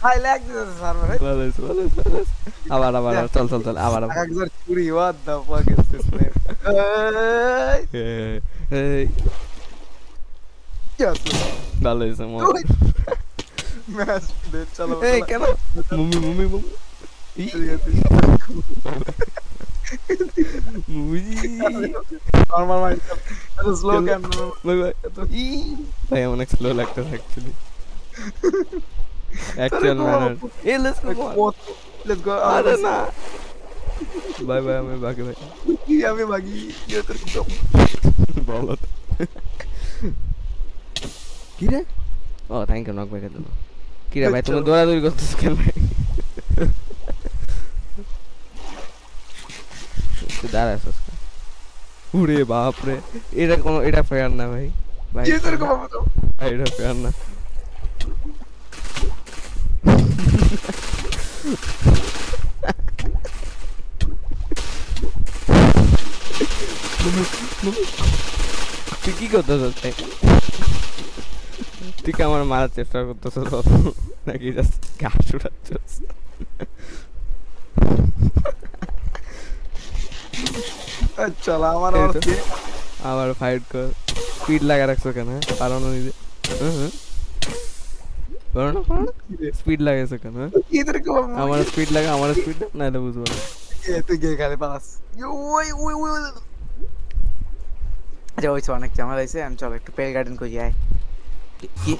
ভাই ল্যাগ দিতেছে সার্ভার ভাই ভালো হয়েছে, ভালো হয়েছে, ভালো হয়েছে। আবার আবার আবার, চল চল চল আবার আবার। একবার চুরি what the fuck is this man এই এই, কি আছে ভালো হয়েছে তুই ম্যাচ দে চলো এই চলো কেন মুমি মুমি মুমি ই, ঠিক আছে মুমি নরমাল মাইন্ড এত স্লো চলো। কেন ভাই ভাই এত ই, ভাই অনেক স্লো লাগতেছে actually, sorry actual manner. A let's go, let's go আরে না, বাই বাই, আমি বাকি ভাই, কি আমি ভাগি কি তোর বলো তো। কি রে, ও থ্যাংক ইউ নক ভাই দিল। কি রে ভাই তুমি চলো। দৌড়াদৌড়ি করতেছ কেন ভাই? তুই দাঁড়াস উরে বাপ রে, এটা কোনো, এটা ফেয়ার না ভাই, ভাই কি তোর বাবা তো ভাই এটা ফেয়ার না। তুই কি করতেছ ভাই? তুই কি আমার মারার চেষ্টা করতেছ নাকি জাস্ট ঘাস উঠাচ্ছিস? চলো আমার এই আর তো। আবার ফাইট কর, স্পিড লাগা রাখছো কেন? পারো না নিজে? পারো না, পারো না, স্পিড লাগাইছো কেন? কি তোর বাবা আমার স্পিড লাগা, আমার স্পিড না, এটা বুঝবো না। তুই গিয়ে খালি পাস ওই ওই ওই আচ্ছা ওই অনেক ঝামেলা হয়েছে আমি চলো একটু পেল গার্ডেন করি আয় কি